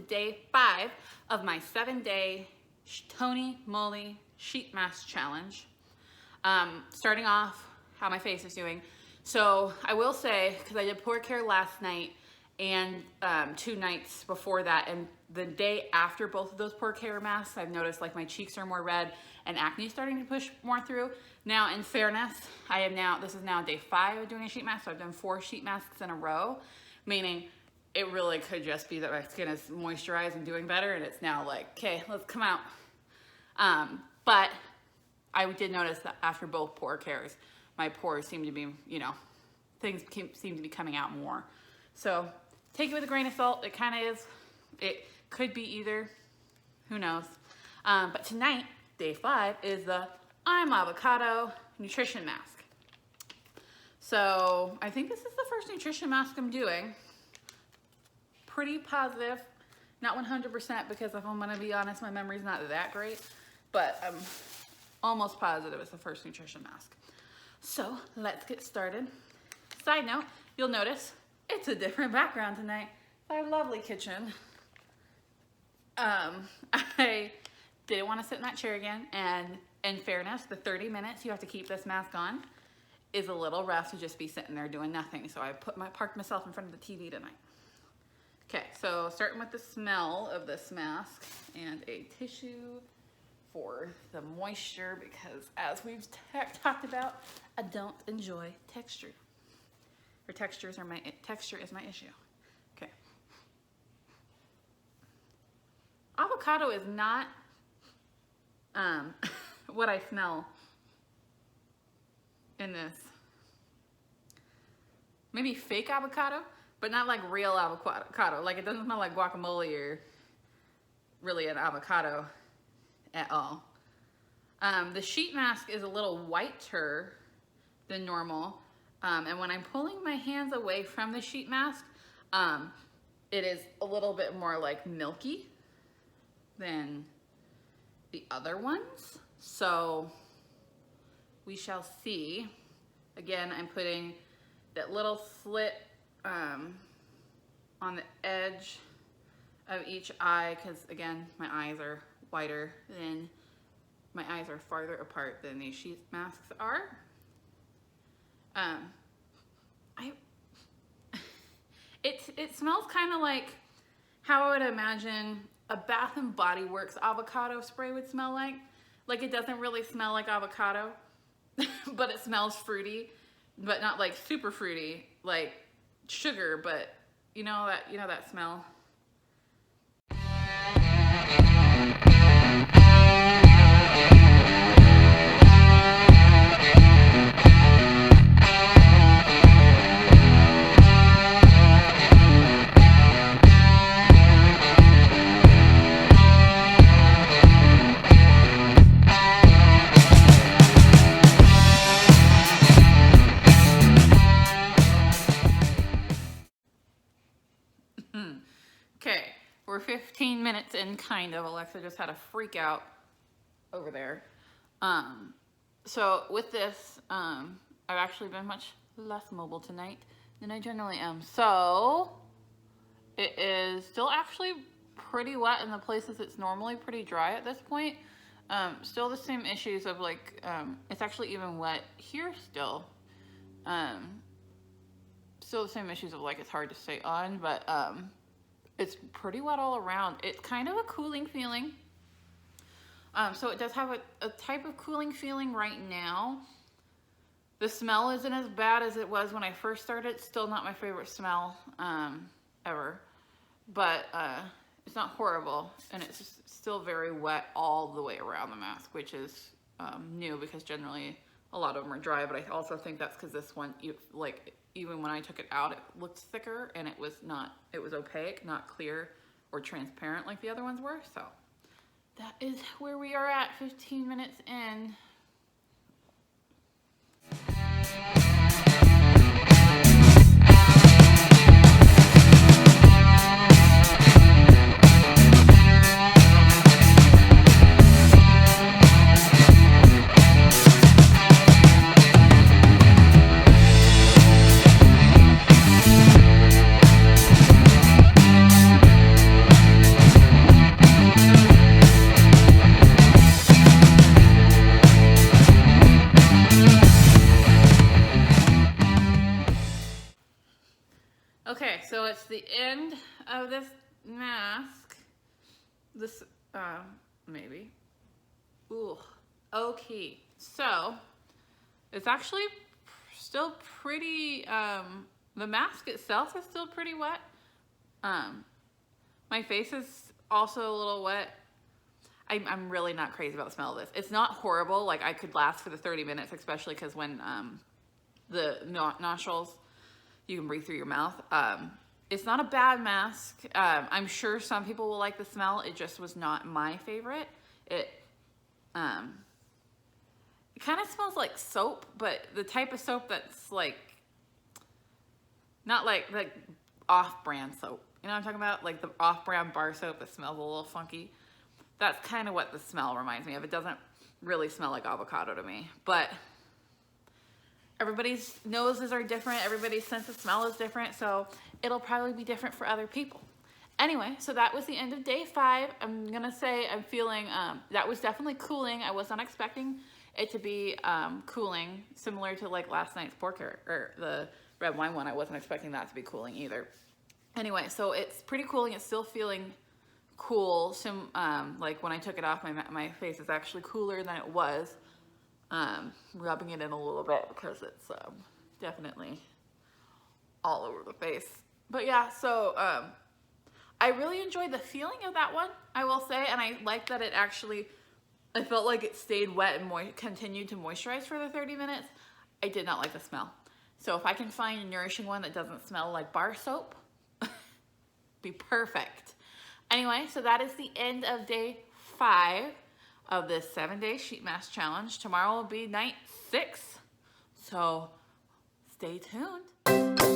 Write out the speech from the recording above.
day 5 of my 7-day TonyMoly sheet mask challenge. Starting off, how my face is doing. So I will say, because I did pore care last night and 2 nights before that, and the day after both of those pore care masks, I've noticed like my cheeks are more red and acne is starting to push more through. Now, in fairness, this is now day 5 of doing a sheet mask, so I've done 4 sheet masks in a row, meaning it really could just be that my skin is moisturized and doing better, and it's now like, okay, let's come out. But I did notice that after both pore cares, my pores seem to be, things seem to be coming out more. So take it with a grain of salt. It kind of is. It could be either. Who knows? But tonight, day 5, is the Avocado nutrition mask. So I think this is the first nutrition mask I'm doing. Pretty positive. Not 100% because if I'm going to be honest, my memory's not that great. But I'm almost positive it's the first nutrition mask. So let's get started. Side note, you'll notice it's a different background tonight. Our lovely kitchen. I didn't want to sit in that chair again, and in fairness, the 30 minutes you have to keep this mask on is a little rough to just be sitting there doing nothing. So I parked myself in front of the TV tonight. Okay, so starting with the smell of this mask and a tissue for the moisture, because as we've talked about, I don't enjoy texture. Or texture is my issue. Okay. Avocado is not what I smell in this. Maybe fake avocado, but not like real avocado. Like it doesn't smell like guacamole or really an avocado at all. The sheet mask is a little whiter than normal. And when I'm pulling my hands away from the sheet mask, it is a little bit more like milky than the other ones. So we shall see. Again, I'm putting that little slit on the edge of each eye, because again, my eyes are wider than, my eyes are farther apart than these sheet masks are. It smells kind of like how I would imagine a Bath and Body Works avocado spray would smell like. Like it doesn't really smell like avocado, but it smells fruity, but not like super fruity, like sugar, but you know that smell. Okay, we're 15 minutes in, kind of. Alexa just had a freak out over there. So with this, I've actually been much less mobile tonight than I generally am. So it is still actually pretty wet in the places it's normally pretty dry at this point. Still the same issues of like, it's actually even wet here still. Still the same issues of like, it's hard to stay on, but it's pretty wet all around. It's kind of a cooling feeling. So it does have a type of cooling feeling right now. The smell isn't as bad as it was when I first started. It's still not my favorite smell ever, but it's not horrible, and it's just still very wet all the way around the mask, which is new because generally a lot of them are dry, but I also think that's because this one, even when I took it out, it looked thicker, and it was opaque, not clear or transparent like the other ones were. So that is where we are at 15 minutes in. Okay, so it's the end of this mask. This, maybe. Ooh, okay. So, it's actually still pretty, the mask itself is still pretty wet. My face is also a little wet. I'm really not crazy about the smell of this. It's not horrible. Like, I could last for the 30 minutes, especially because when the nostrils, you can breathe through your mouth. It's not a bad mask. I'm sure some people will like the smell. It just was not my favorite. It kind of smells like soap, but the type of soap that's like, not like off-brand soap. You know what I'm talking about? Like the off-brand bar soap that smells a little funky. That's kind of what the smell reminds me of. It doesn't really smell like avocado to me, but everybody's noses are different. Everybody's sense of smell is different, so it'll probably be different for other people. Anyway, so that was the end of day 5. I'm gonna say I'm feeling, that was definitely cooling. I was not expecting it to be cooling, similar to like last night's pork or the red wine one. I wasn't expecting that to be cooling either. Anyway, so it's pretty cooling. It's still feeling cool. So, like when I took it off, my face is actually cooler than it was. Rubbing it in a little bit because it's definitely all over the face. But yeah, so I really enjoyed the feeling of that one, I will say, and I like that it actually, I felt like it stayed wet and continued to moisturize for the 30 minutes. I did not like the smell. So if I can find a nourishing one that doesn't smell like bar soap, be perfect. Anyway, so that is the end of day 5 of this 7-day sheet mask challenge. Tomorrow will be night 6, so stay tuned.